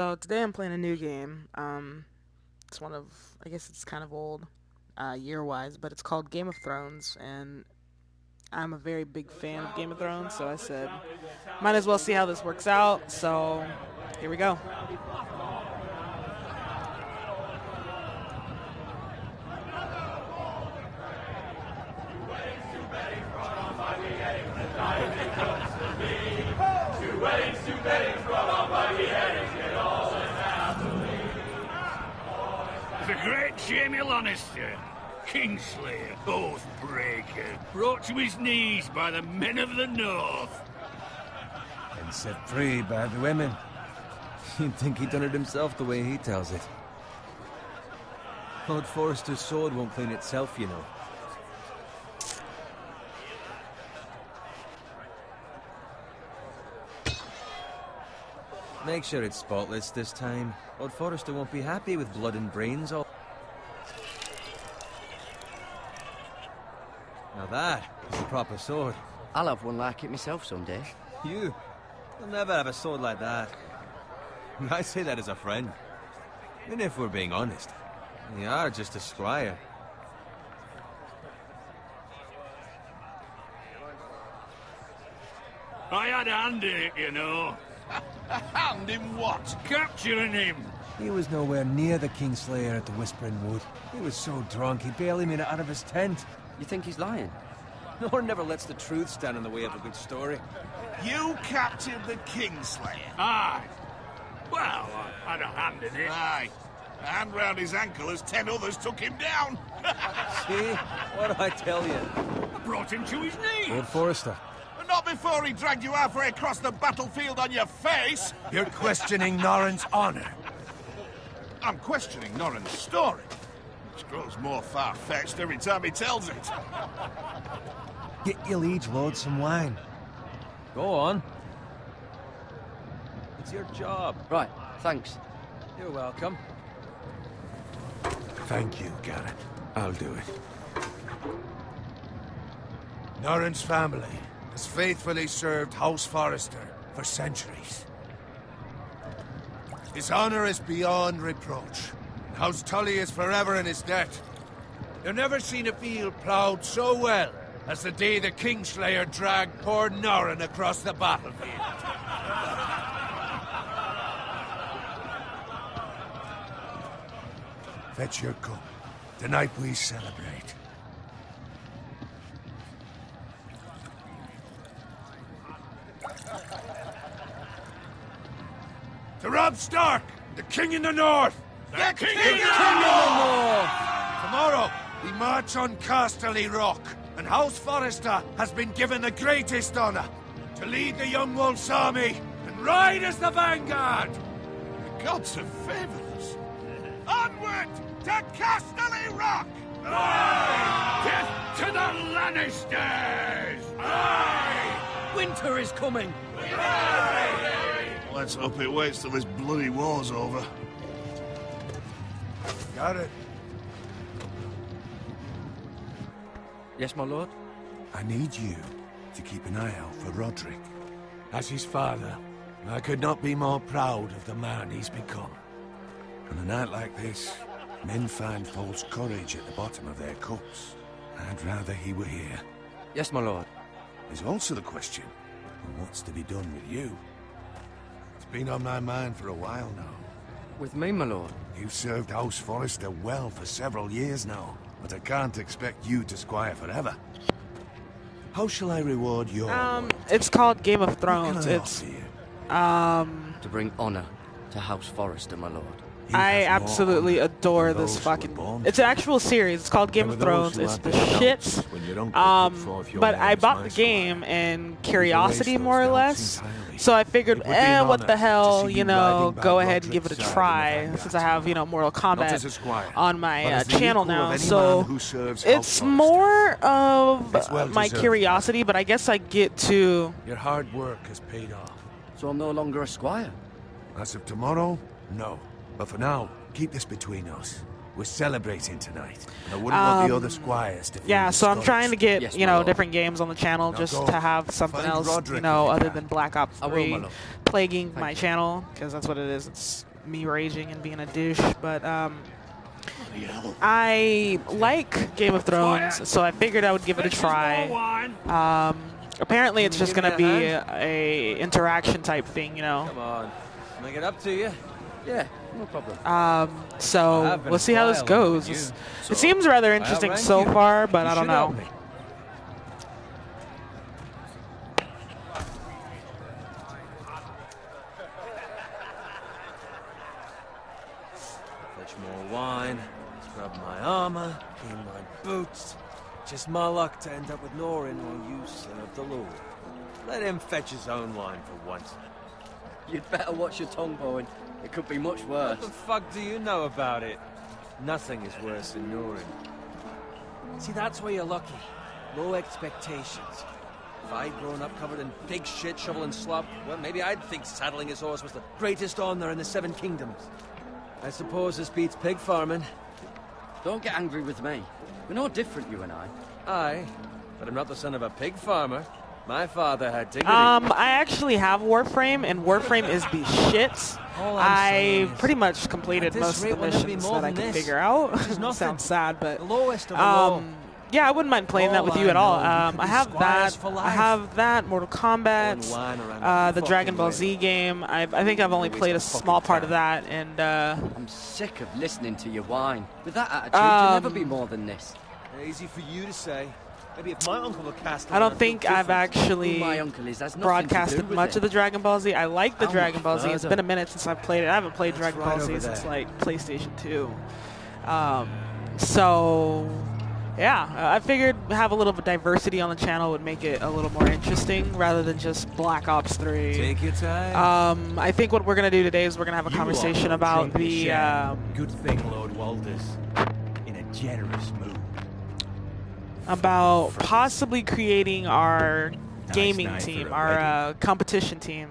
So today I'm playing a new game. It's I guess it's kind of old, year-wise, but it's called Game of Thrones, and I'm a very big fan of Game of Thrones, so I said, might as well see how this works out. So here we go. The great Jaime Lannister, Kingslayer, Oathbreaker, brought to his knees by the men of the North. And set free by the women. You'd think he'd done it himself the way he tells it. Lord Forrester's sword won't clean itself, you know. Make sure it's spotless this time. Lord Forrester won't be happy with blood and brains all... Now that is a proper sword. I'll have one like it myself someday. You'll never have a sword like that. I say that as a friend. And if we're being honest, you are just a squire. I had a hand in it, you know. A hand in what? Capturing him. He was nowhere near the Kingslayer at the Whispering Wood. He was so drunk he barely made it out of his tent. You think he's lying? Nor never lets the truth stand in the way of a good story. You captured the Kingslayer? Aye. Well, I had a hand in it. Aye. A hand round his ankle as 10 others took him down. See? What do I tell you? I brought him to his knees. Lord Forrester. But not before he dragged you halfway across the battlefield on your face. You're questioning Norrin's honor. I'm questioning Norrin's story, which grows more far-fetched every time he tells it. Get your liege lord some wine. Go on. It's your job. Right, thanks. You're welcome. Thank you, Garrett. I'll do it. Norrin's family has faithfully served House Forrester for centuries. His honor is beyond reproach. House Tully is forever in his debt. You've never seen a field ploughed so well as the day the Kingslayer dragged poor Norrin across the battlefield. Fetch your cup. Tonight we celebrate. To Robb Stark, the King in the North! The King in the North! Tomorrow, we march on Casterly Rock, and House Forrester has been given the greatest honor to lead the Young Wolf's army and ride as the vanguard! The gods have favored us. Onward to Casterly Rock! Death to the Lannisters! Aye! Winter is coming! Let's hope it waits till this bloody war's over. Got it. Yes, my lord? I need you to keep an eye out for Roderick. As his father, I could not be more proud of the man he's become. On a night like this, men find false courage at the bottom of their cups. I'd rather he were here. Yes, my lord. There's also the question of what's to be done with you. It's been on my mind for a while now. With me, my lord? You've served House Forrester well for several years now, but I can't expect you to squire forever. How shall I reward your work? It's called Game of What Thrones. can I It's offer you? To bring honor to House Forrester, my lord. You I have more absolutely honor adore than this those who were fucking. born It's to an it. actual series. It's called Game There of were those Thrones. who It's had the their doubts shit. when your uncle put forth your But name I as bought my the squire. game and You've curiosity, erased more or those less. doubts entirely. So I figured, It would be an what honor the to hell, see you you know, riding by go ahead and give it a Roderick's side in the try, vanguard. since I have, Mortal Not Kombat as a squire, on but my as the channel equal of now. any So man who serves House it's Forrester. more of It's well my deserved, curiosity, but I guess I get to. Your hard work has paid off. So I'm no longer a squire? As of tomorrow, no. But for now, keep this between us. We're celebrating tonight, and I wouldn't want the other squires to feel Yeah, so I'm discouraged. trying to get, Yes, my lord. different games on the channel Now just go. to have something Find else, Roderick if you other can. than Black Ops I will, 3 my lord. plaguing Thank my you. channel, because that's what it is. It's me raging and being a douche, but I like Game of Thrones, so I figured I would give it a try. Apparently, it's just gonna be a interaction type thing, you know. Come on, make it up to you. Yeah, no problem. So we'll see how this goes. It seems rather interesting so far, but I don't know. Fetch more wine, scrub my armor, clean my boots. Just my luck to end up with Norin while you serve the Lord. Let him fetch his own wine for once. You'd better watch your tongue, Bowen. It could be much worse. What the fuck do you know about it? Nothing is worse than Norin. See, that's where you're lucky. Low expectations. If I'd grown up covered in pig shit, shovel and slop, well, maybe I'd think saddling his horse was the greatest honor in the Seven Kingdoms. I suppose this beats pig farming. Don't get angry with me. We're no different, you and I. Aye, but I'm not the son of a pig farmer. My father had dignity. I actually have Warframe, and Warframe is the shit. I pretty much completed most of the missions that I could figure out. Sounds sad, but the lowest of the low. yeah, I wouldn't mind playing that with you at all. I have that. I have that. Mortal Kombat, the Dragon Ball Z game. I think I've only played a small part of that, and I'm sick of listening to your whine. With that attitude, you'll never be more than this. Easy for you to say. Maybe if my uncle were cast. I don't think I've actually Who my uncle is, has nothing broadcasted to do with much it. of the Dragon Ball Z. I like the How Dragon Ball Z. much It's further? been a minute since I've played it. I haven't played Dragon right Ball Z over since there. like PlayStation 2. So yeah, I figured have a little bit of diversity on the channel would make it a little more interesting rather than just Black Ops 3. Take your time. I think what we're gonna do today is we're gonna have a conversation about the Good thing, Lord Walder's in a generous mood. about possibly creating our gaming night team, for a our competition team,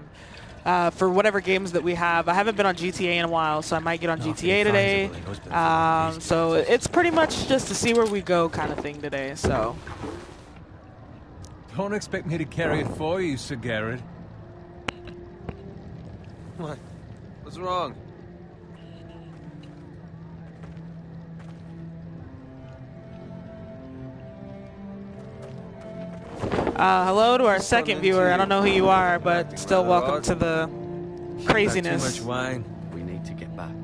for whatever games that we have. I haven't been on GTA in a while, so I might get on Nothing GTA today. finds a willing husband for these So it's pretty much just to see where we go kind of thing today. So Don't expect me to carry it for you, Sir Garrett. What? What's wrong? hello to our second viewer. I don't know who you are, but still welcome to the Too craziness. much wine. We need to get back.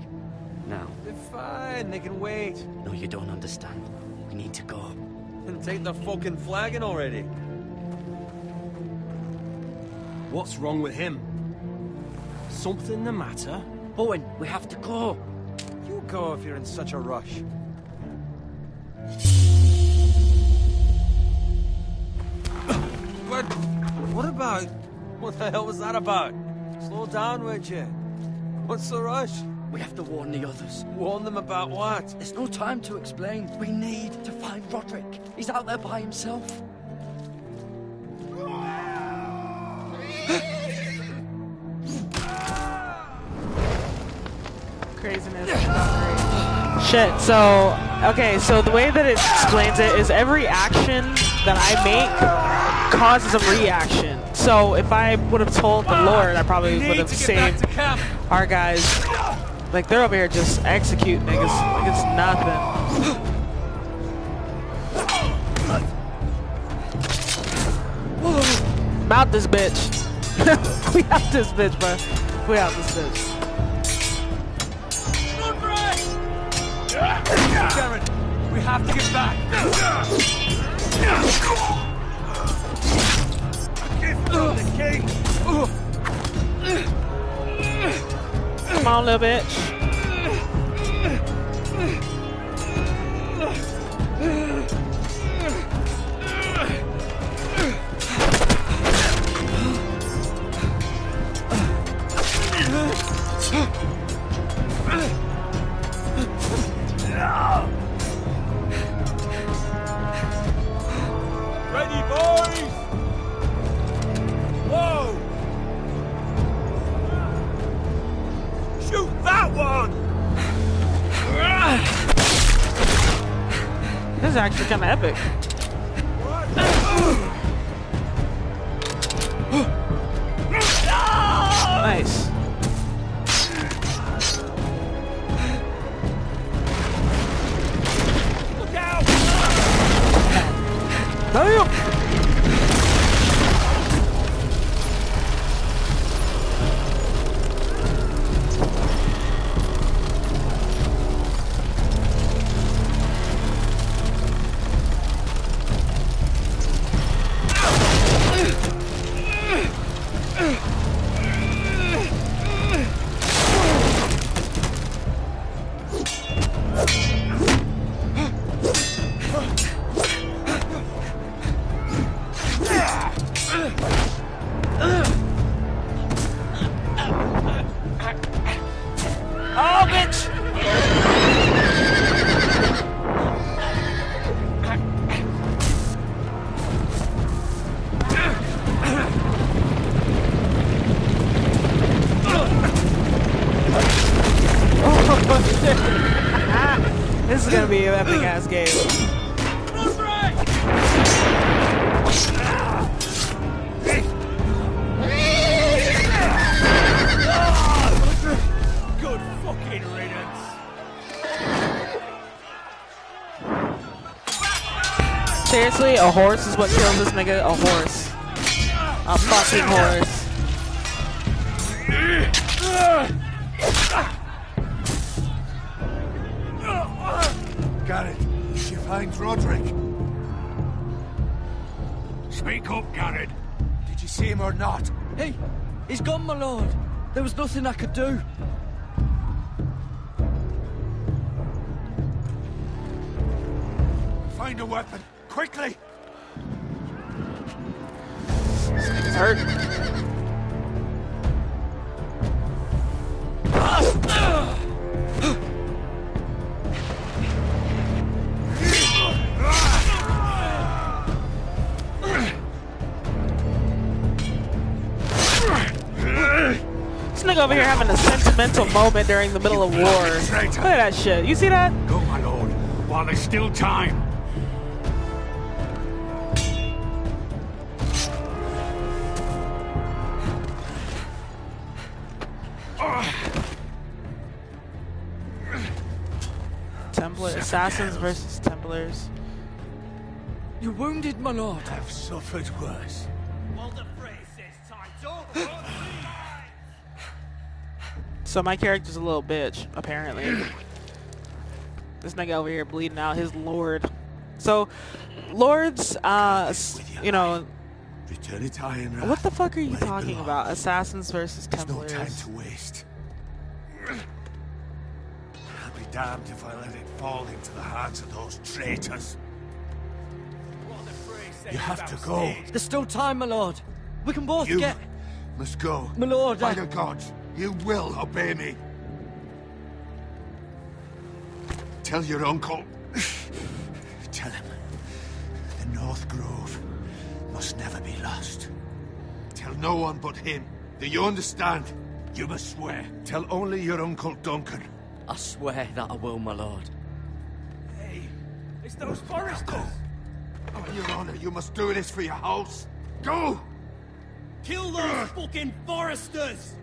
Now. They're fine. They can wait. No, you don't understand. We need to go. And take the fucking flagon already. What's wrong with him? Something the matter? Bowen, we have to go. You go if you're in such a rush. But what about? What the hell was that about? Slow down, would you? What's the rush? We have to warn the others. Warn them about what? There's no time to explain. We need to find Roderick. He's out there by himself. Craziness. Shit. So, okay. So the way that it explains it is every action that I make causes a reaction. So if I would have told the Lord, I probably would have saved our guys. Like they're over here just executing niggas like it's nothing. Mount this bitch. We out this bitch, bro. We out this bitch. Garrett, we have to get back. Come on, little bitch. Ready, boys! Whoa! Shoot that one! This is actually kind of epic. Nice. Oh, bitch! Oh, shit. This is gonna be an epic ass game. Good fucking riddance. Seriously, a horse is what kills this nigga? A horse. A fucking horse. Garrett, she finds Roderick. Speak up, Garrett. Did you see him or not? Hey, he's gone, my lord. There was nothing I could do. Find a weapon, quickly! This nigga's hurt. This nigga over here having a sentimental moment during the middle of war. Look at that shit. You see that? Go, my lord, while there's still time. Templar assassins versus Templars. You're wounded, my lord. I've suffered worse. So my character's a little bitch, apparently. This nigga over here bleeding out his lord. So, lords, you know, Return it to Ironrath. what the fuck are you Let it talking belong. about? Assassins versus There's no Templars. time to waste. I'll be damned if I let it fall into the hands of those traitors. You have to go. There's still time, my lord. We can both You get... must go. My lord, By the gods, you will obey me. Tell your uncle. Tell him. The North Grove must never be lost. Tell no one but him. Do you understand? You must swear. Tell only your Uncle Duncan. I swear that I will, my lord. Hey, it's those foresters. On your honor, you must do this for your house. Go! Kill those fucking foresters.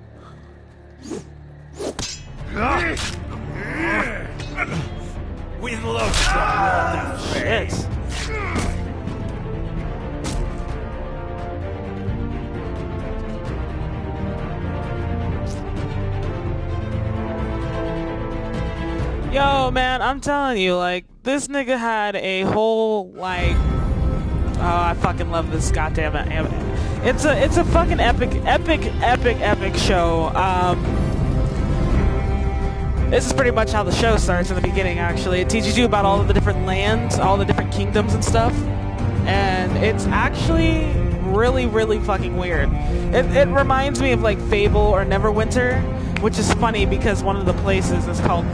With love. Shit. Yo, man, I'm telling you, like, this nigga had a whole, like, oh, I fucking love this goddamn, it's a fucking epic show. This is pretty much how the show starts in the beginning, actually. It teaches you about all of the different lands, all the different kingdoms and stuff, and it's actually really, really fucking weird. It reminds me of, like, Fable or Neverwinter, which is funny because one of the places is called,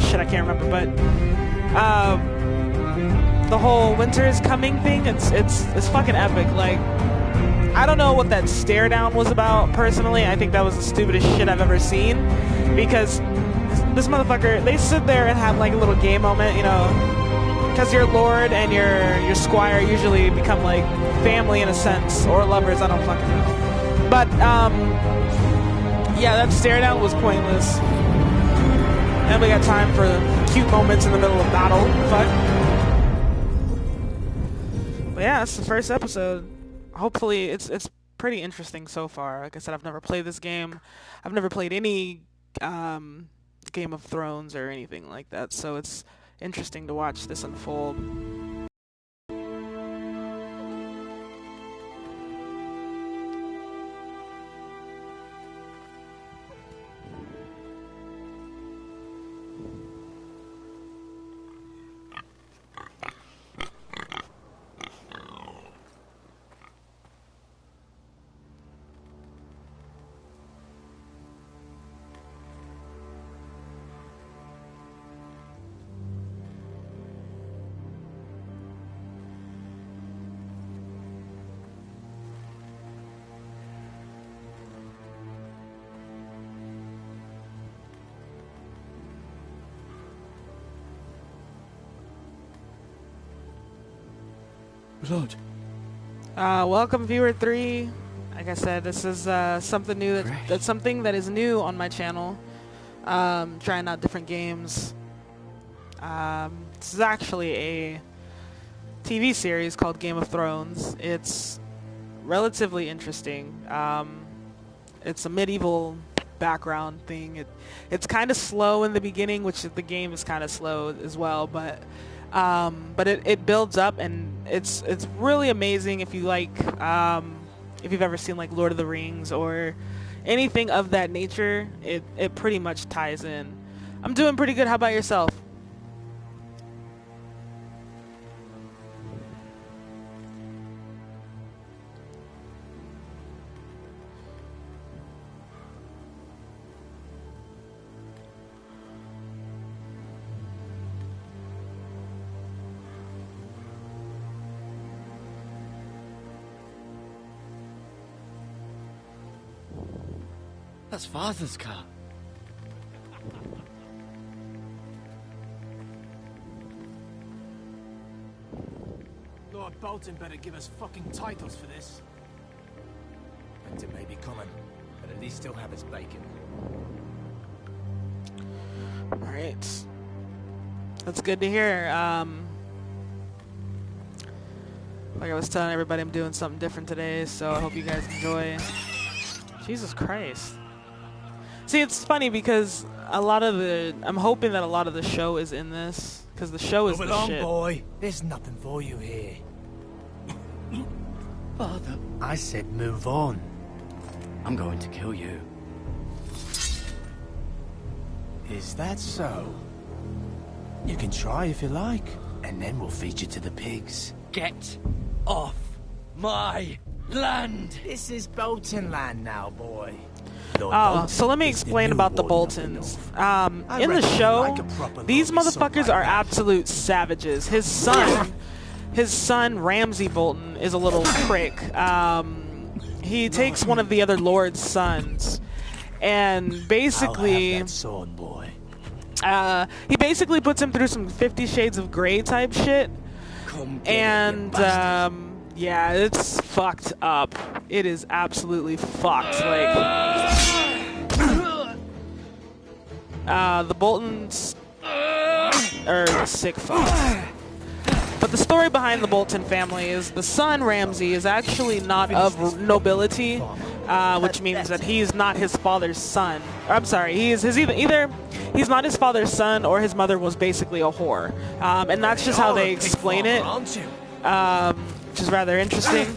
shit, I can't remember, but, the whole winter is coming thing, it's fucking epic. Like, I don't know what that stare down was about, personally. I think that was the stupidest shit I've ever seen, because this motherfucker, they sit there and have, like, a little game moment, you know, because your lord and your squire usually become, like, family in a sense, or lovers, I don't fucking know. But, yeah, that stare down was pointless. And we got time for cute moments in the middle of battle. Fuck. But yeah, it's the first episode. Hopefully, it's pretty interesting so far. Like I said, I've never played this game. I've never played any Game of Thrones or anything like that. So it's interesting to watch this unfold. blood. Welcome, viewer 3. Like I said, this is something new. That's something that is new on my channel. Trying out different games. This is actually a TV series called Game of Thrones. It's relatively interesting. It's a medieval background thing. It's kind of slow in the beginning, which the game is kind of slow as well, but it builds up, and it's really amazing if you like if you've ever seen like Lord of the Rings or anything of that nature. It pretty much ties in. I'm doing pretty good. How about yourself? That's Father's car. Lord Bolton better give us fucking titles for this. Winter may be coming, but at least he'll have his bacon. Alright. That's good to hear. Like I was telling everybody, I'm doing something different today, so I hope you guys enjoy. Jesus Christ. See, it's funny because I'm hoping that a lot of the show is in this, because the show is Move the along, shit. boy. There's nothing for you here. Father, I said move on. I'm going to kill you. Is that so? You can try if you like, and then we'll feed you to the pigs. Get off my land! This is Bolton land now, boy. Oh, so let me explain about the Boltons. In the show, these motherfuckers are absolute savages. His son Ramsay Bolton is a little prick. He takes one of the other lord's sons, and basically, he basically puts him through some 50 Shades of Grey type shit. And yeah, it's fucked up. It is absolutely fucked. Like, the Boltons are sick fucks. But the story behind the Bolton family is the son Ramsay is actually not of nobility, which means that he's not his father's son. Or, I'm sorry, he's either he's not his father's son or his mother was basically a whore, and that's just how they explain it, which is rather interesting.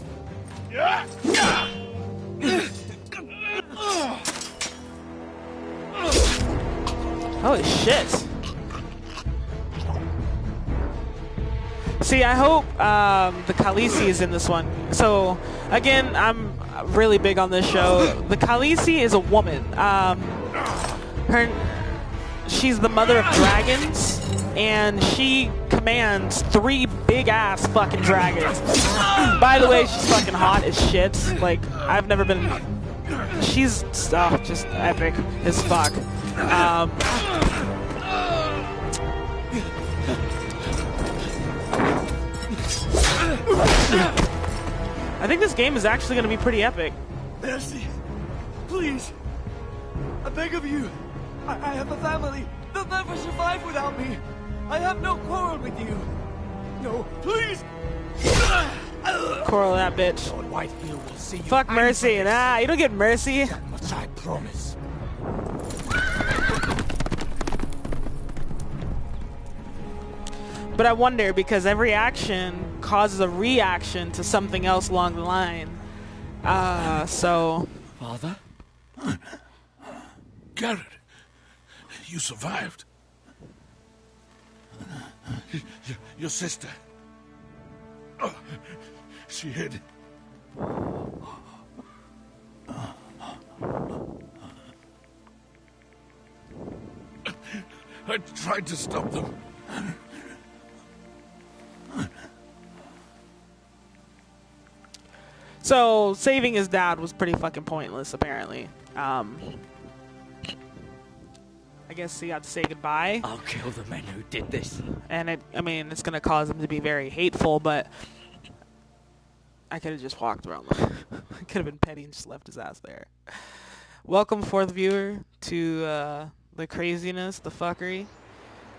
Holy shit. See, I hope the Khaleesi is in this one. So, again, I'm really big on this show. The Khaleesi is a woman. She's the mother of dragons, and she commands 3 big-ass fucking dragons. By the way, she's fucking hot as shit. Like, I've never been... She's just epic as fuck. I think this game is actually going to be pretty epic. Mercy, please, I beg of you. I have a family. They'll never survive without me. I have no quarrel with you. No, please. Quarrel that bitch. Lord Whitefield will see you. Fuck mercy. Nah, you don't get mercy. That much I promise. But I wonder, because every action causes a reaction to something else along the line. So... Father? Garrett, you survived. Your sister. Oh, she hid. I tried to stop them. So, saving his dad was pretty fucking pointless, apparently. I guess he got to say goodbye. I'll kill the men who did this. And it's gonna cause him to be very hateful, but I could have just walked around. I could have been petty and just left his ass there. Welcome, fourth viewer, to the craziness, the fuckery.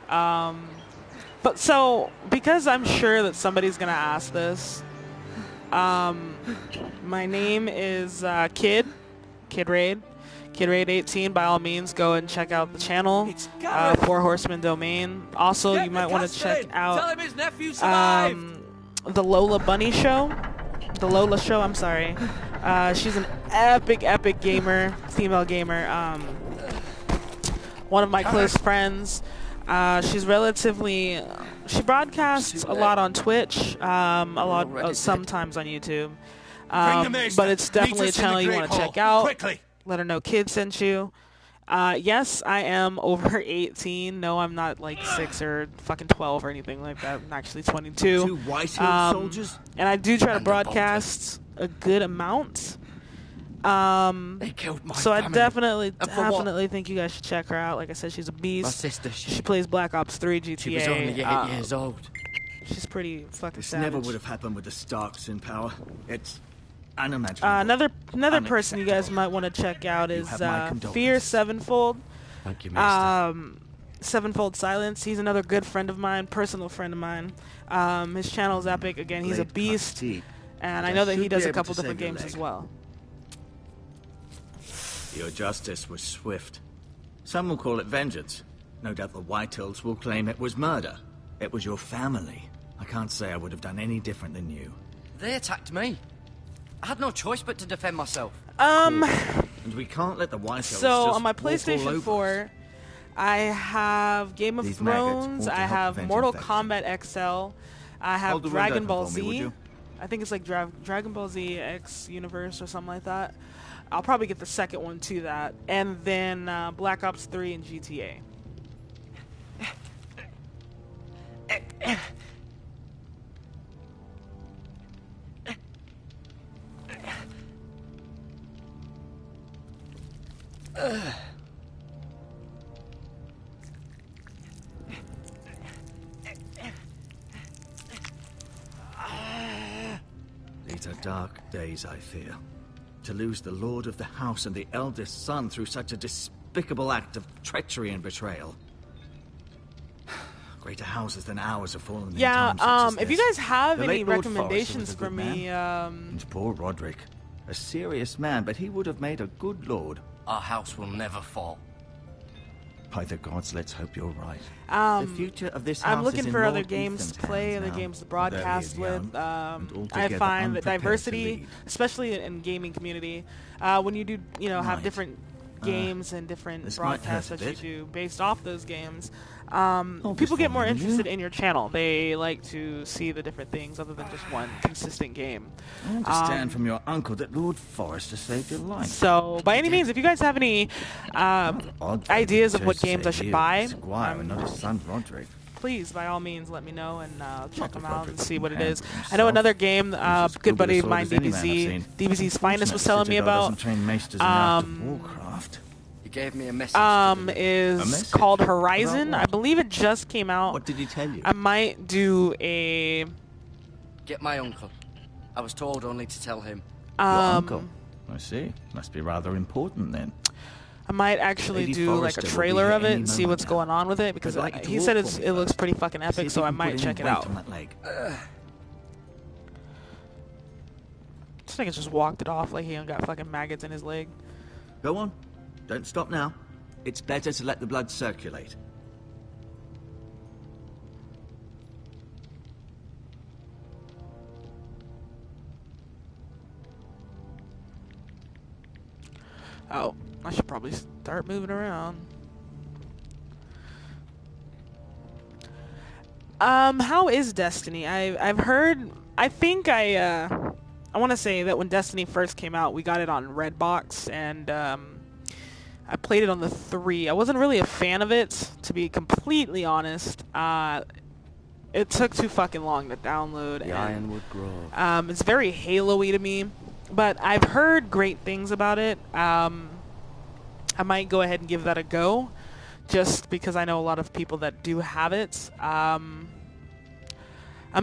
But so, because I'm sure that somebody's going to ask this, my name is Kid Raid. Kid Raid 18, by all means, go and check out the channel, Four Horsemen Domain. Also, you might want to check out Tell him his nephew survived. the Lola Bunny Show. The Lola Show, I'm sorry. She's an epic gamer, female gamer. One of my close friends. She's relatively... She broadcasts a lot on Twitch, sometimes on YouTube. But it's definitely a channel you want to check out. Quickly. Let her know Kid sent you. Yes, I am over 18. No, I'm not like 6 or fucking 12 or anything like that. I'm actually 22. 2 Whitehill soldiers? And I do try to broadcast a good amount. They killed my so I family. definitely think you guys should check her out. Like I said, she's a beast. My sister, she plays Black Ops 3 GTA. She was only 8 years old. She's pretty fucking This savage. never would have happened with the Starks in power. It's unimaginable. Another person you guys might want to check out is Fear Sevenfold. Thank you, mister. Sevenfold Silence. He's another good friend of mine, personal friend of mine. His channel is epic. Again, he's a beast, and I know that he does a couple different games as well. Your justice was swift. Some will call it vengeance. No doubt the Whitehills will claim it was murder. It was your family. I can't say I would have done any different than you. They attacked me. I had no choice but to defend myself. And we can't let the Whitehills So just on my walk all PlayStation over 4, I have Game of These maggots Thrones. want to I help have prevent Mortal infection. Kombat XL. I have Hold the Dragon window Ball open for me, would Z. you? I think it's like Dragon Ball Z X Universe or something like that. I'll probably get the second one to that, and then Black Ops 3 and GTA. These are dark days, I fear. To lose the lord of the house and the eldest son through such a despicable act of treachery and betrayal. Greater houses than ours have fallen in times such as if you this. guys have The any late Lord Forrester recommendations was a for good me, And poor Roderick. A serious man, but he would have made a good lord. Our house will never fall. By the gods, let's hope you're right. The future of this house I'm is looking in for other Lord games Ethan's to play, hands other now. games to Although he broadcast is with. young and I altogether find that unprepared to diversity, lead. especially in gaming community, when you do, have Right. different games and different this might broadcasts hurt a that you bit. do based off those games, I'll people be get more following you. interested in your channel. They like to see the different things other than just one consistent game. I understand from your uncle that Lord Forrester saved your life. So, by any means, if you guys have any Odd ideas of chose what to games say I should you, buy, Squire, and not his son Roderick. please, by all means, let me know, and I'll check Not them that out Roderick and see can what it handle is. I himself. know another game, He's as good buddy of with a mine, sword as any man I've DBZ, seen. DBZ's Finest was Fortunate telling me Citadel about. doesn't train maesters in the art of Warcraft. You gave me a message. A Is message? called About Horizon. what? I believe it just came out. What did he tell you? I might do a. Get my uncle. I was told only to tell him. Your uncle? I see. Must be rather important then. I might actually Lady do like Forrester a will be trailer here of it any and see moment what's now. going on with it because I'd like you to he walk said for me it looks first. pretty fucking See epic, if so you I can put might any check it weight out. on that leg. This nigga just walked it off like he ain't got fucking maggots in his leg. Go on. Don't stop now. It's better to let the blood circulate. Oh, I should probably start moving around. How is Destiny? I've heard. I think I want to say that when Destiny first came out, we got it on Redbox, and I played it on the 3. I wasn't really a fan of it, to be completely honest. It took too fucking long to download. The Ironwood Grove. It's very Halo-y to me, but I've heard great things about it. I might go ahead and give that a go, just because I know a lot of people that do have it. I'm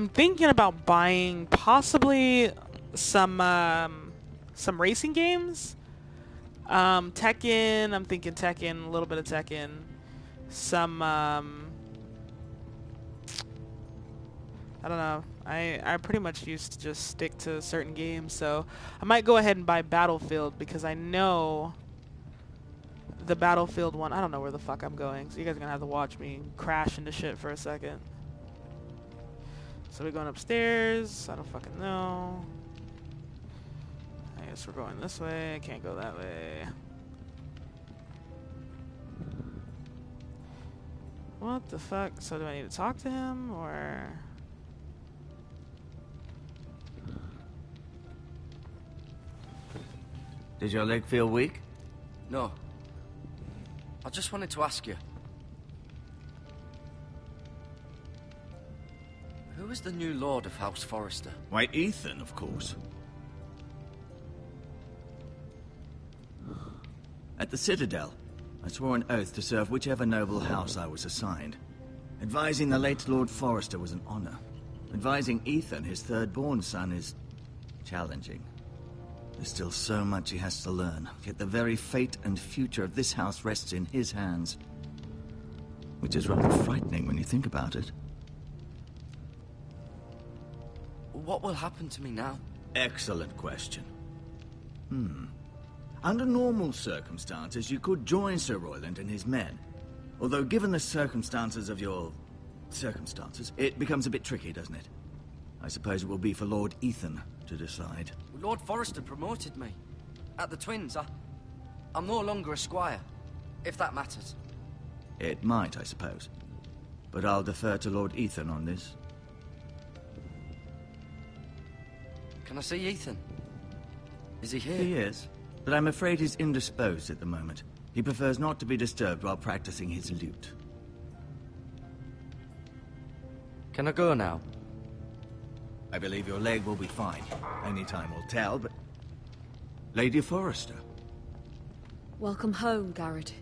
thinking about buying possibly some racing games. Tekken, I'm thinking Tekken, a little bit of Tekken. Some, I don't know. I pretty much used to just stick to certain games, so I might go ahead and buy Battlefield because I know the Battlefield one. I don't know where the fuck I'm going, so you guys are gonna have to watch me crash into shit for a second. So we're going upstairs. I don't fucking know. I guess we're going this way. I can't go that way. What the fuck? So do I need to talk to him or? Did your leg feel weak? No. I just wanted to ask you. Who is the new Lord of House Forrester? Why, Ethan, of course. At the Citadel, I swore an oath to serve whichever noble house I was assigned. Advising the late Lord Forrester was an honor. Advising Ethan, his third-born son, is challenging. There's still so much he has to learn, yet the very fate and future of this house rests in his hands. Which is rather frightening when you think about it. What will happen to me now? Excellent question. Under normal circumstances, you could join Sir Royland and his men. Although given the circumstances of your circumstances, it becomes a bit tricky, doesn't it? I suppose it will be for Lord Ethan to decide. Lord Forrester promoted me. At the Twins, I'm no longer a squire, if that matters. It might, I suppose. But I'll defer to Lord Ethan on this. Can I see Ethan? Is he here? He is, but I'm afraid he's indisposed at the moment. He prefers not to be disturbed while practicing his lute. Can I go now? I believe your leg will be fine. Only time will tell, but... Lady Forrester. Welcome home, Garrett.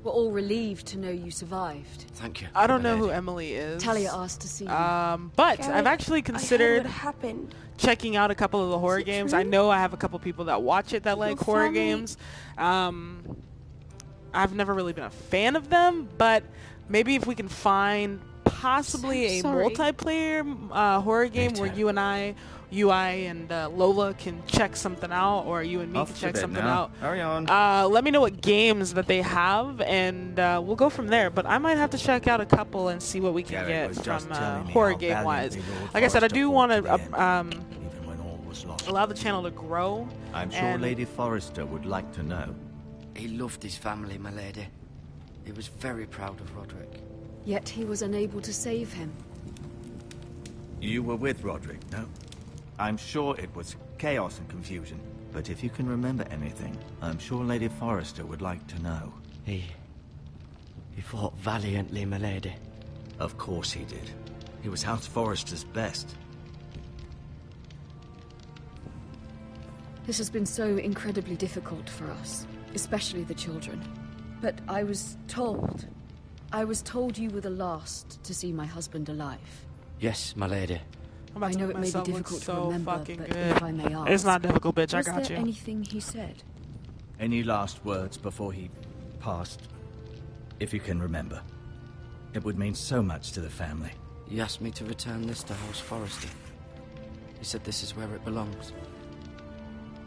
We're all relieved to know you survived. Thank you. I don't know who Emily is. Talia asked to see you. But Garrett, I've actually considered what happened. checking out a couple of the horror games. True? I know I have a couple people that watch it that like horror games. I've never really been a fan of them, but maybe if we can find possibly a multiplayer horror game where you and Lola can check something out, or you and me can check something out. Hurry on. Let me know what games that they have, and we'll go from there. But I might have to check out a couple and see what we can get from horror game wise. Like I said, I do want to allow the channel to grow. I'm sure Lady Forrester would like to know. He loved his family, my lady. He was very proud of Roderick. Yet he was unable to save him. You were with Roderick, no? I'm sure it was chaos and confusion. But if you can remember anything, I'm sure Lady Forrester would like to know. He fought valiantly, my lady. Of course he did. He was House Forrester's best. This has been so incredibly difficult for us, especially the children. But I was told you were the last to see my husband alive. Yes, my lady. I know it may be difficult to remember, but if I may ask... It's not difficult, bitch. I got you. Was there anything he said? Any last words before he passed? If you can remember. It would mean so much to the family. He asked me to return this to House Forrester. He said this is where it belongs.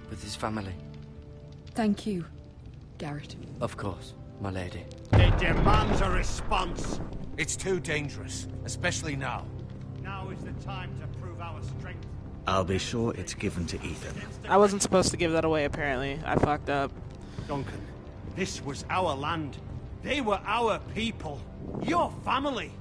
With his family. Thank you, Garrett. Of course, my lady. It demands a response. It's too dangerous, especially now. Now is the time to prove our strength. I'll be sure it's given to Ethan. I wasn't supposed to give that away, apparently. I fucked up. Duncan, this was our land. They were our people. Your family.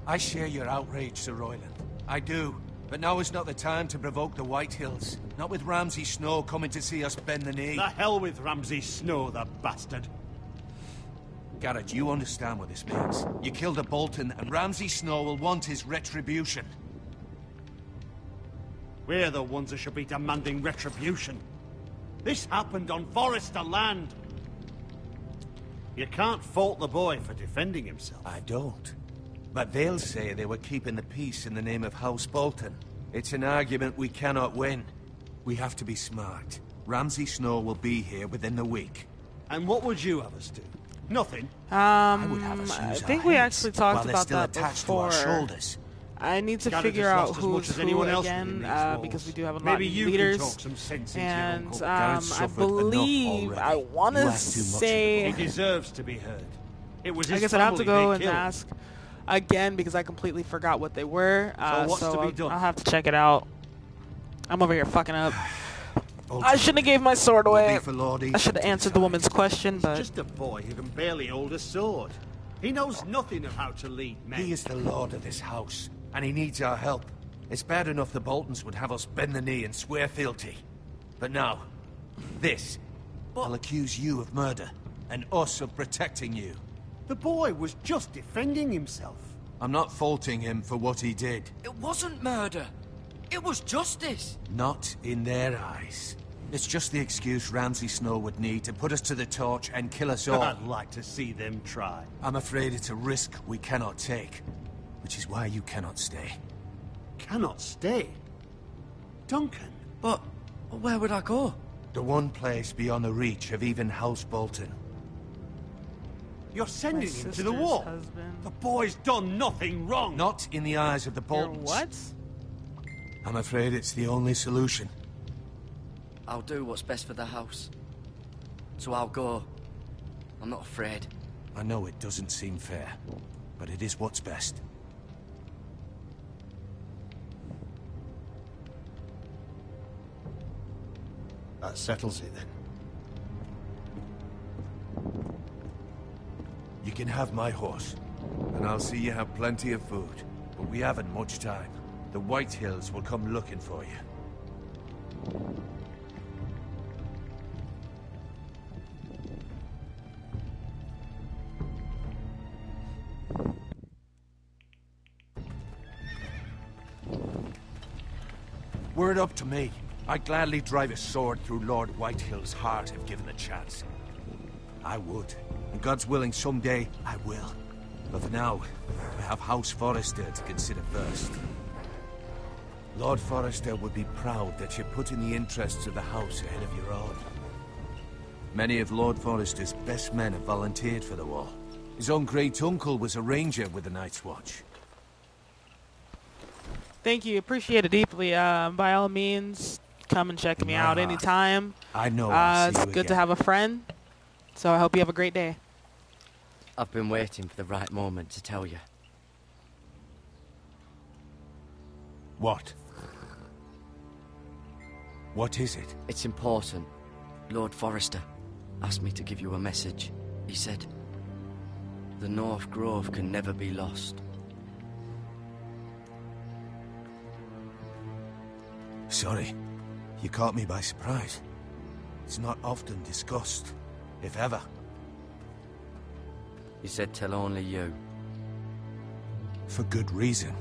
I share your outrage, Sir Royland. I do. But now is not the time to provoke the Whitehills. Not with Ramsay Snow coming to see us bend the knee. The hell with Ramsay Snow, the bastard. Garrett, you understand what this means. You killed a Bolton, and Ramsay Snow will want his retribution. We're the ones that should be demanding retribution. This happened on Forrester land. You can't fault the boy for defending himself. I don't. But they'll say they were keeping the peace in the name of House Bolton. It's an argument we cannot win. We have to be smart. Ramsay Snow will be here within the week. And what would you have us do? Nothing. I would have us I use think our we hands actually talked while they're about still that attached before. to our shoulders. I need to Garrett figure has out lost as much who's as who anyone else again, within these walls. because we do have a lot Maybe of you leaders. can talk some sense into And your uncle. Garrett's I suffered enough believe already. I want You to ask too much of say. He deserves to be heard. It was his I guess I'd have to family go they and killed. ask again because I completely forgot what they were. So what's to be I'll, done? I'll have to check it out. I'm over here fucking up. I shouldn't have gave my sword away. I should have answered the woman's question, but Just a boy who can barely hold a sword. He knows nothing of how to lead men. He is the lord of this house, and he needs our help. It's bad enough the Boltons would have us bend the knee and swear fealty. But now, this. I'll accuse you of murder, and us of protecting you. The boy was just defending himself. I'm not faulting him for what he did. It wasn't murder. It was justice. Not in their eyes. It's just the excuse Ramsay Snow would need to put us to the torch and kill us all. I'd like to see them try. I'm afraid it's a risk we cannot take, which is why you cannot stay. Cannot stay? Duncan. But where would I go? The one place beyond the reach of even House Bolton. You're sending My him to the sister's war. husband. The boy's done nothing wrong. Not in the eyes of the You're Boltons. what? I'm afraid it's the only solution. I'll do what's best for the house. So I'll go. I'm not afraid. I know it doesn't seem fair, but it is what's best. That settles it then. You can have my horse, and I'll see you have plenty of food. But we haven't much time. The White Hills will come looking for you. Were it up to me, I'd gladly drive a sword through Lord Whitehill's heart if given the chance. I would. And God's willing, someday I will. But for now, I have House Forrester to consider first. Lord Forrester would be proud that you're putting the interests of the house ahead of your own. Many of Lord Forrester's best men have volunteered for the war. His own great-uncle was a ranger with the Night's Watch. Thank you. Appreciate it deeply. By all means, come and check me out anytime. I know I'll see It's you good to again. have a friend. So I hope you have a great day. I've been waiting for the right moment to tell you. What? What is it? It's important. Lord Forrester asked me to give you a message. He said, the North Grove can never be lost. Sorry. You caught me by surprise. It's not often discussed, if ever. He said tell only you. For good reason.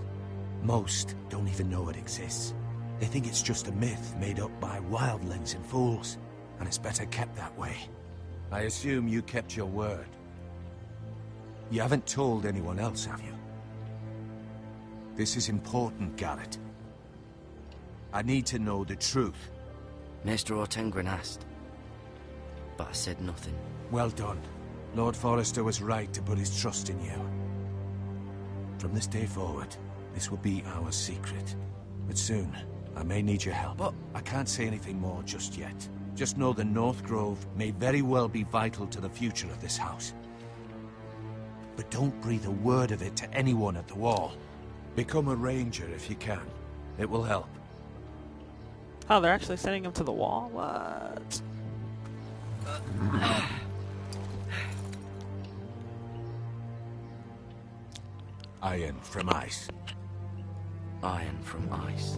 Most don't even know it exists. They think it's just a myth made up by wildlings and fools, and it's better kept that way. I assume you kept your word. You haven't told anyone else, have you? This is important, Garrett. I need to know the truth. Maester Ortengren asked, but I said nothing. Well done. Lord Forrester was right to put his trust in you. From this day forward, this will be our secret. But soon, I may need your help. But I can't say anything more just yet. Just know the North Grove may very well be vital to the future of this house. But don't breathe a word of it to anyone at the wall. Become a ranger if you can. It will help. Oh, they're actually sending him to the wall? What? Iron from ice. Iron from ice.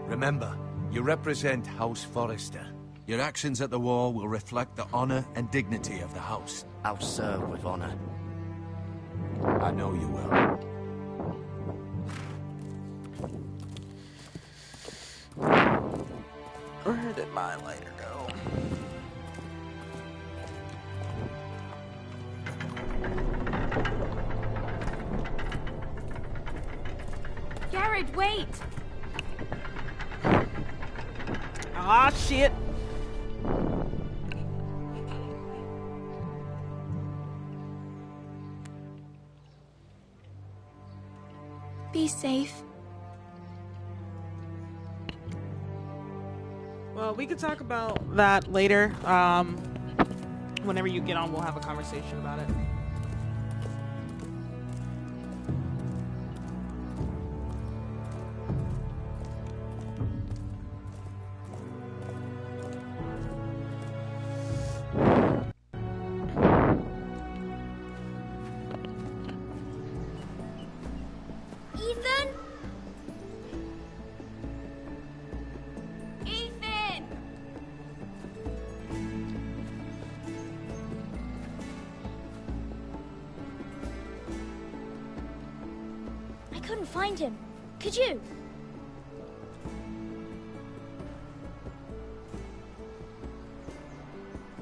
Remember, you represent House Forrester. Your actions at the war will reflect the honor and dignity of the house. I'll serve with honor. I know you will. Where did my lighter go? Garrett! Garrett, wait! Ah, shit! Be safe. Well, we could talk about that later. Whenever you get on, we'll have a conversation about it. Ethan? Ethan! I couldn't find him. Could you?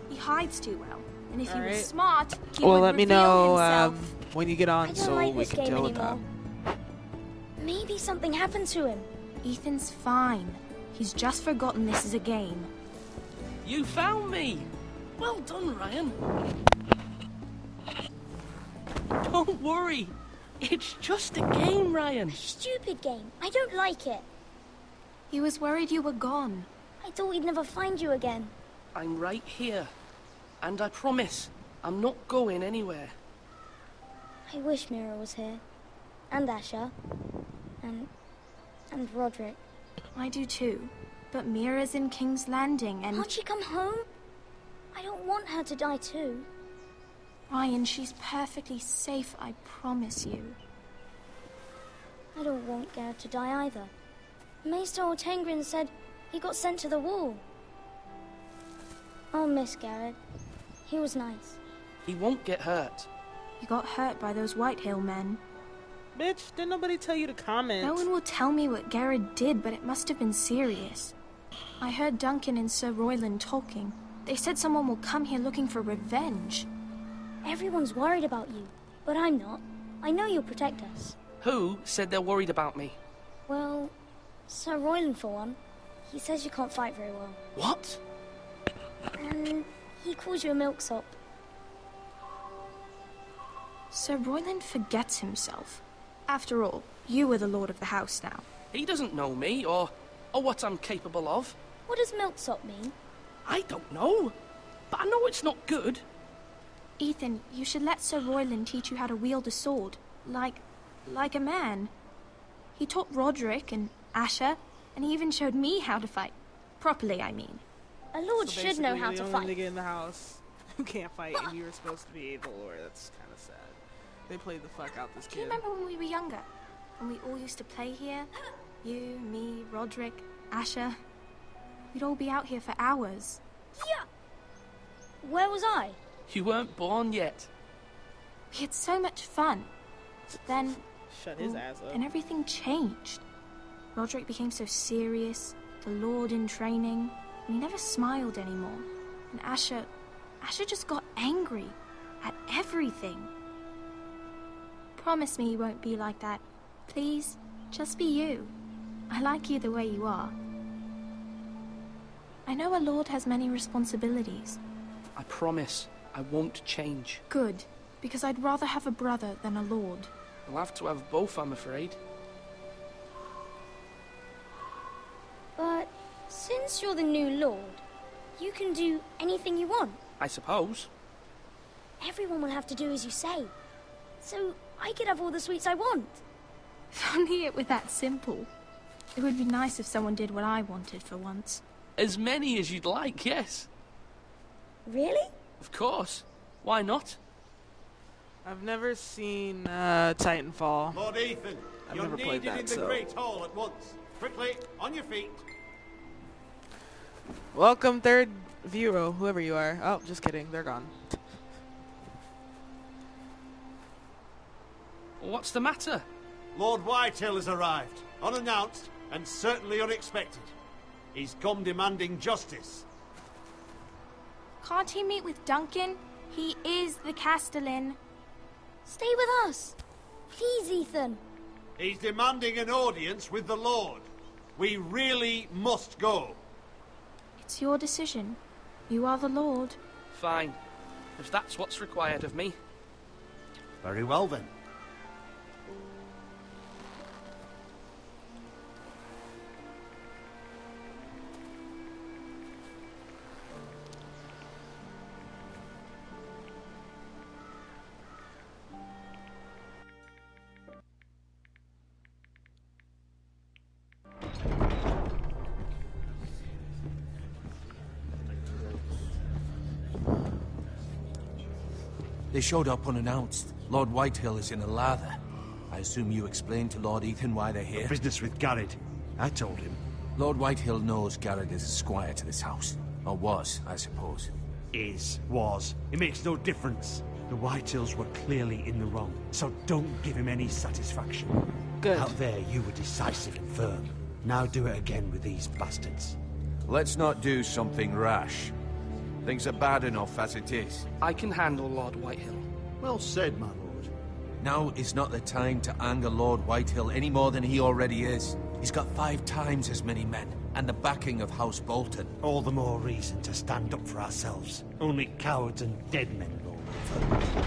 He hides too well. And if he Alright. was smart, he Well, would let me reveal know himself. when you get I on, don't so like we this can game deal with that. anymore. Maybe something happened to him. Ethan's fine. He's just forgotten this is a game. You found me! Well done, Ryan. Don't worry. It's just a game, Ryan. Stupid game. I don't like it. He was worried you were gone. I thought we'd never find you again. I'm right here. And I promise, I'm not going anywhere. I wish Mira was here. And Asher. And Roderick. I do too. But Mira's in King's Landing and... Can't she come home? I don't want her to die too. Ryan, she's perfectly safe, I promise you. I don't want Garrett to die either. Maester Ortengrin said he got sent to the wall. I'll miss Garrett. He was nice. He won't get hurt. You got hurt by those Whitehill men. Bitch, didn't nobody tell you to comment? No one will tell me what Garrett did, but it must have been serious. I heard Duncan and Sir Royland talking. They said someone will come here looking for revenge. Everyone's worried about you, but I'm not. I know you'll protect us. Who said they're worried about me? Well, Sir Royland for one. He says you can't fight very well. What? And he calls you a milksop. Sir Royland forgets himself. After all, you are the lord of the house now. He doesn't know me, or what I'm capable of. What does milksop mean? I don't know. But I know it's not good. Ethan, you should let Sir Royland teach you how to wield a sword. Like a man. He taught Roderick and Asher, and he even showed me how to fight. Properly, I mean. A lord So should know how basically, to the fight. only nigga in the house who can't fight, and you were supposed to be the lord. That's kind of sad. They played the fuck out this Do you kid. remember when we were younger? When we all used to play here? You, me, Roderick, Asher. We'd all be out here for hours. Yeah. Where was I? You weren't born yet. We had so much fun. But then... Shut his ass up. And everything changed. Roderick became so serious, the lord in training, and he never smiled anymore. And Asher just got angry at everything. Promise me you won't be like that. Please, just be you. I like you the way you are. I know a lord has many responsibilities. I promise I won't change. Good, because I'd rather have a brother than a lord. I'll have to have both, I'm afraid. But since you're the new lord, you can do anything you want. I suppose. Everyone will have to do as you say. So I could have all the sweets I want. If only it were that simple. It would be nice if someone did what I wanted for once. As many as you'd like, yes. Really? Of course. Why not? I've never seen Titanfall. Lord Ethan, I've you're never played needed that, in the so... Great Hall at once. Quickly, on your feet. Welcome, third viewer, whoever you are. Oh, just kidding. They're gone. What's the matter? Lord Whitehill has arrived, unannounced and certainly unexpected. He's come demanding justice. Can't he meet with Duncan? He is the Castellan. Stay with us. Please, Ethan. He's demanding an audience with the Lord. We really must go. It's your decision. You are the Lord. Fine. If that's what's required of me. Very well then. They showed up unannounced. Lord Whitehill is in a lather. I assume you explained to Lord Ethan why they're here? Business with Garrett. I told him. Lord Whitehill knows Garrett is a squire to this house. Or was, I suppose. Was. It makes no difference. The Whitehills were clearly in the wrong, so don't give him any satisfaction. Good. Out there, you were decisive and firm. Now do it again with these bastards. Let's not do something rash. Things are bad enough as it is. I can handle Lord Whitehill. Well said, my lord. Now is not the time to anger Lord Whitehill any more than he already is. He's got 5 times as many men, and the backing of House Bolton. All the more reason to stand up for ourselves. Only cowards and dead men roll over.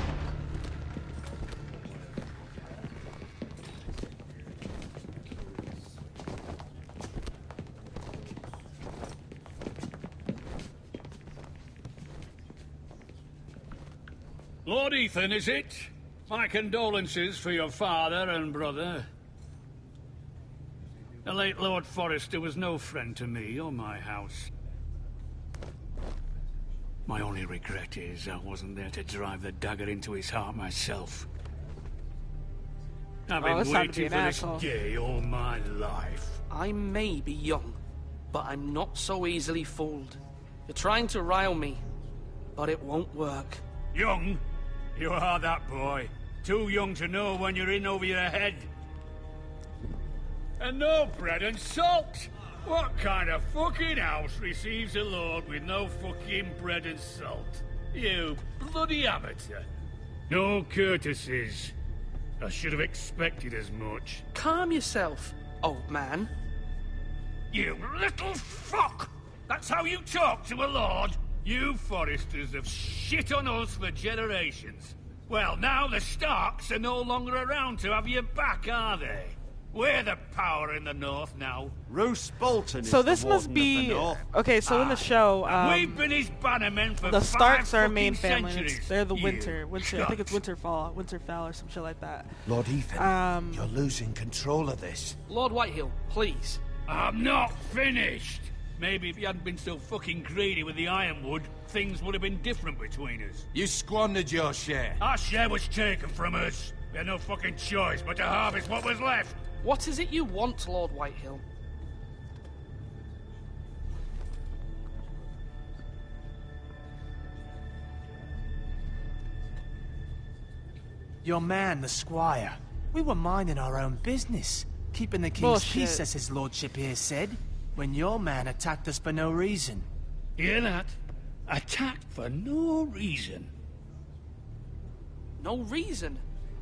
Lord Ethan, is it? My condolences for your father and brother. The late Lord Forrester was no friend to me or my house. My only regret is I wasn't there to drive the dagger into his heart myself. I've been waiting for this day all my life. I may be young, but I'm not so easily fooled. You're trying to rile me, but it won't work. Young? You are that boy. Too young to know when you're in over your head. And no bread and salt! What kind of fucking house receives a lord with no fucking bread and salt? You bloody amateur. No courtesies. I should have expected as much. Calm yourself, old man. You little fuck! That's how you talk to a lord? You Forresters have shit on us for generations. Well, now the Starks are no longer around to have your back, are they? We're the power in the north now. Roose Bolton is so this the must warden be of the north. okay. So in the show, we've been his bannermen for the Starks 5 are a main fucking family. centuries. They're the You Winter. I think it's cunt. Winterfell or some shit like that. Lord Ethan, you're losing control of this. Lord Whitehill, please. I'm not finished. Maybe if you hadn't been so fucking greedy with the ironwood, things would have been different between us. You squandered your share. Our share was taken from us. We had no fucking choice but to harvest what was left. What is it you want, Lord Whitehill? Your man, the squire. We were minding our own business, keeping the king's Bullshit. peace, as his lordship here said, when your man attacked us for no reason. Hear that? Attacked for no reason. No reason?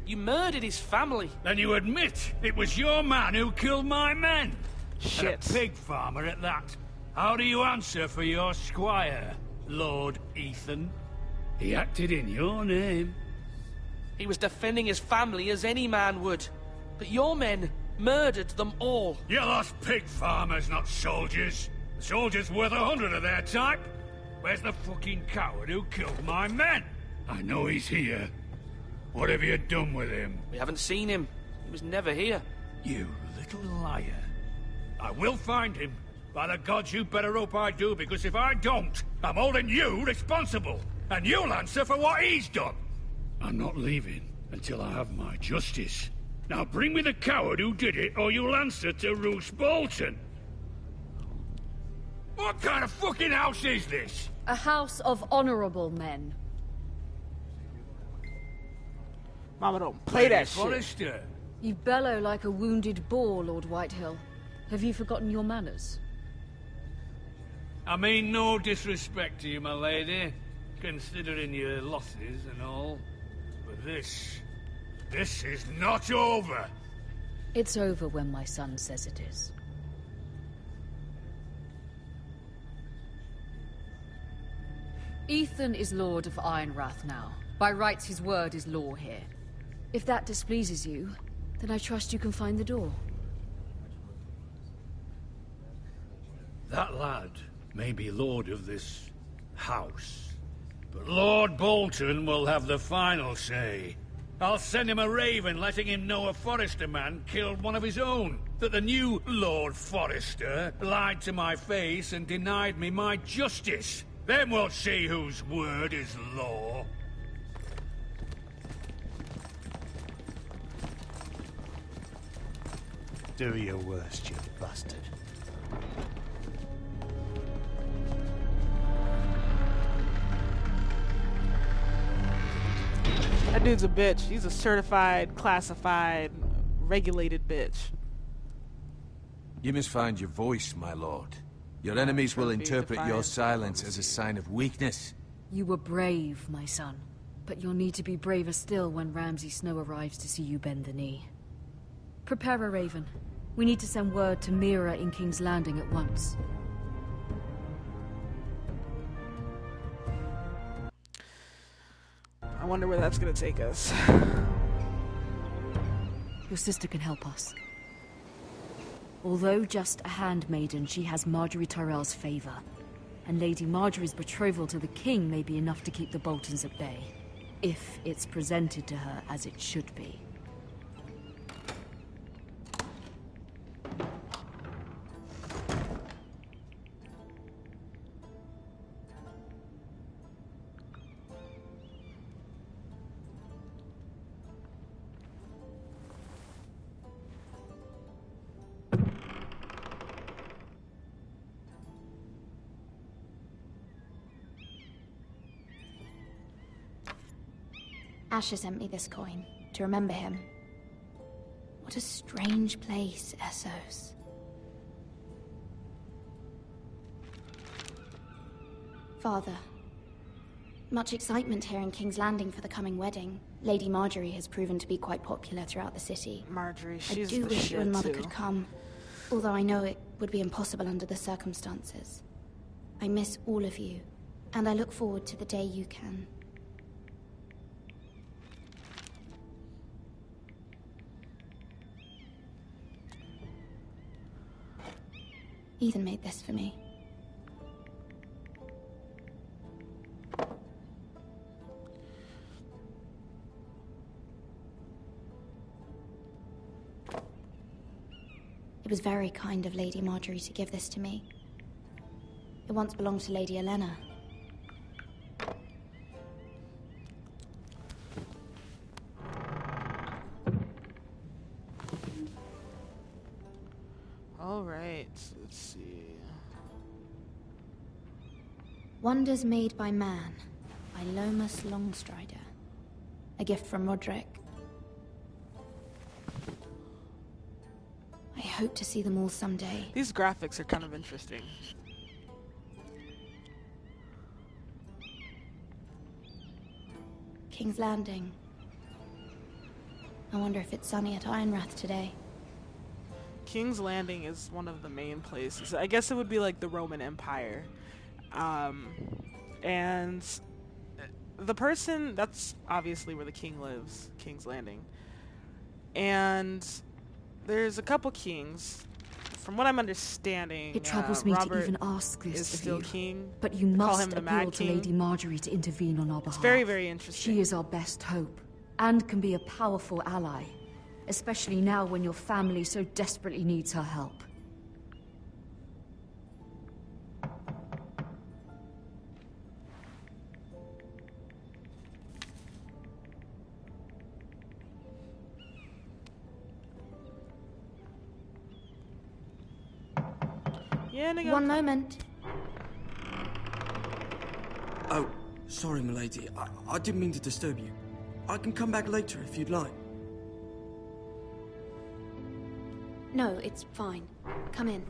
You murdered his family. Then you admit it was your man who killed my men. Shit. And a pig farmer at that. How do you answer for your squire, Lord Ethan? He acted in your name. He was defending his family as any man would. But your men murdered them all. You lost pig farmers, not soldiers. The soldiers worth 100 of their type. Where's the fucking coward who killed my men? I know he's here. What have you done with him? We haven't seen him. He was never here. You little liar. I will find him. By the gods, you better hope I do, because if I don't, I'm holding you responsible. And you'll answer for what he's done. I'm not leaving until I have my justice. Now bring me the coward who did it, or you'll answer to Roose Bolton. What kind of fucking house is this? A house of honorable men. Mama, don't play that shit. Forrester. You bellow like a wounded boar, Lord Whitehill. Have you forgotten your manners? I mean no disrespect to you, my lady, considering your losses and all. But this is not over. It's over when my son says it is. Ethan is Lord of Ironrath now. By rights, his word is law here. If that displeases you, then I trust you can find the door. That lad may be lord of this house, but Lord Bolton will have the final say. I'll send him a raven letting him know a Forrester man killed one of his own. That the new Lord Forrester lied to my face and denied me my justice. Then we'll see whose word is law. Do your worst, you bastard. That dude's a bitch. He's a certified, classified, regulated bitch. You must find your voice, my lord. Your enemies will interpret your silence as a sign of weakness. You were brave, my son. But you'll need to be braver still when Ramsay Snow arrives to see you bend the knee. Prepare a raven. We need to send word to Mira in King's Landing at once. I wonder where that's gonna take us. Your sister can help us. Although just a handmaiden, she has Marjorie Tyrell's favor. And Lady Marjorie's betrothal to the king may be enough to keep the Boltons at bay. If it's presented to her as it should be. Asher sent me this coin, to remember him. What a strange place, Essos. Father, much excitement here in King's Landing for the coming wedding. Lady Marjorie has proven to be quite popular throughout the city. Marjorie, she's I do wish you and Mother too. could come, although I know it would be impossible under the circumstances. I miss all of you, and I look forward to the day you can. Ethan made this for me. It was very kind of Lady Marjorie to give this to me. It once belonged to Lady Elena. All right, let's see. Wonders Made by Man, by Lomas Longstrider. A gift from Roderick. I hope to see them all someday. These graphics are kind of interesting. King's Landing. I wonder if it's sunny at Ironrath today. King's Landing is one of the main places. I guess it would be like the Roman Empire. And the person, that's obviously where the king lives, King's Landing. And there's a couple kings. From what I'm understanding, It troubles me Robert to even ask this is of still you, king. but you Call must him the appeal Mad to King. Lady Marjorie to intervene on our behalf. It's very, very interesting. She is our best hope, and can be a powerful ally, especially now when your family so desperately needs her help. Yeah, One moment. Oh, sorry, milady. I didn't mean to disturb you. I can come back later if you'd like. No, it's fine. Come in.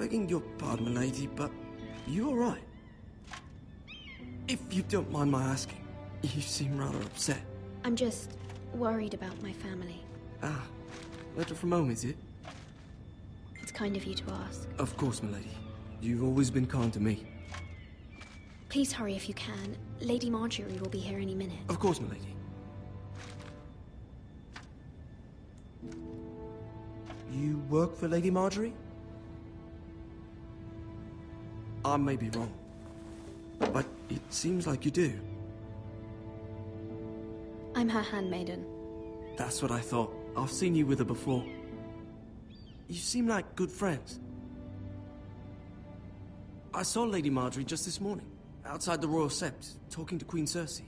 Begging your pardon, milady, but you alright? If you don't mind my asking, you seem rather upset. I'm just worried about my family. Ah, letter from home, is it? It's kind of you to ask. Of course, milady. You've always been kind to me. Please hurry if you can. Lady Marjorie will be here any minute. Of course, milady. You work for Lady Marjorie? I may be wrong, but it seems like you do. I'm her handmaiden. That's what I thought. I've seen you with her before. You seem like good friends. I saw Lady Marjorie just this morning, outside the Royal Sept, talking to Queen Cersei.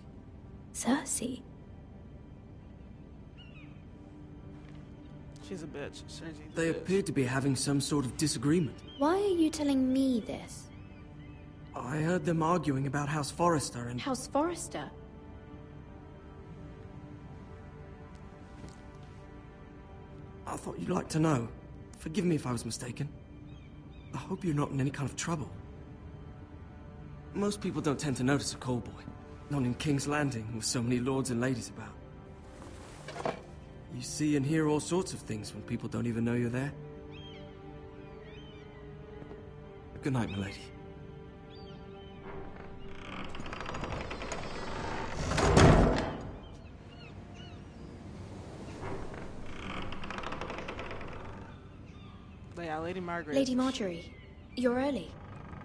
Cersei? She's a bitch. They appeared to be having some sort of disagreement. Why are you telling me this? I heard them arguing about House Forrester and... House Forrester? I thought you'd like to know. Forgive me if I was mistaken. I hope you're not in any kind of trouble. Most people don't tend to notice a callboy. Not in King's Landing, with so many lords and ladies about. You see and hear all sorts of things when people don't even know you're there. Good night, milady. Yeah, Lady Margaret. Lady Marjorie, you're early.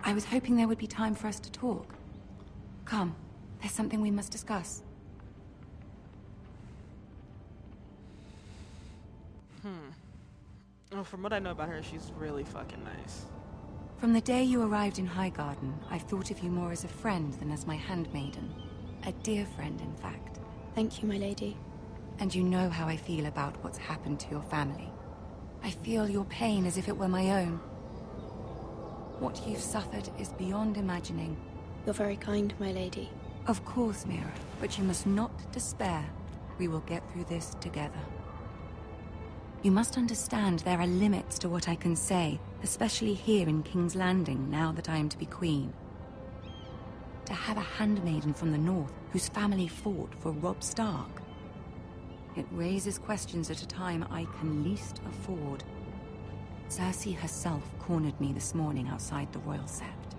I was hoping there would be time for us to talk. Come, there's something we must discuss. Well, from what I know about her, she's really fucking nice. From the day you arrived in Highgarden, I've thought of you more as a friend than as my handmaiden. A dear friend, in fact. Thank you, my lady. And you know how I feel about what's happened to your family. I feel your pain as if it were my own. What you've suffered is beyond imagining. You're very kind, my lady. Of course, Mira, but you must not despair. We will get through this together. You must understand there are limits to what I can say, especially here in King's Landing, now that I am to be queen. To have a handmaiden from the north whose family fought for Robb Stark. It raises questions at a time I can least afford. Cersei herself cornered me this morning outside the Royal Sept.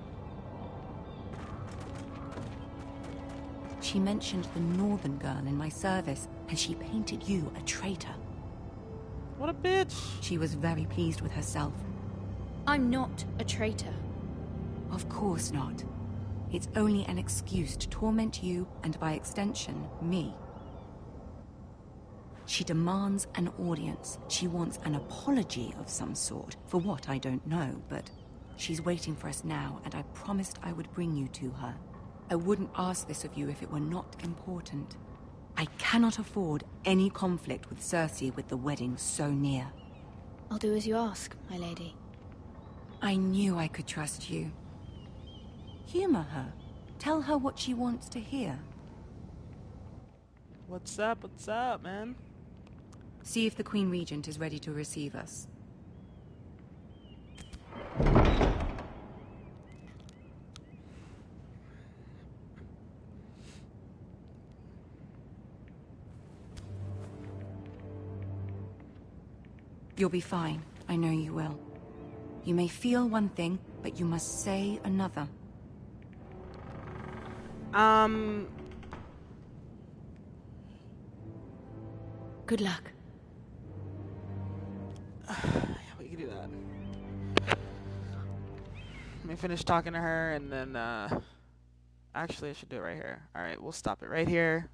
She mentioned the northern girl in my service, and she painted you a traitor. What a bitch! She was very pleased with herself. I'm not a traitor. Of course not. It's only an excuse to torment you, and by extension, me. She demands an audience. She wants an apology of some sort, for what I don't know, but she's waiting for us now, and I promised I would bring you to her. I wouldn't ask this of you if it were not important. I cannot afford any conflict with Cersei with the wedding so near. I'll do as you ask, my lady. I knew I could trust you. Humor her. Tell her what she wants to hear. What's up, man? See if the Queen Regent is ready to receive us. You'll be fine. I know you will. You may feel one thing, but you must say another. Good luck. Yeah, we can do that. Let me finish talking to her, and then, actually, I should do it right here. Alright, we'll stop it right here.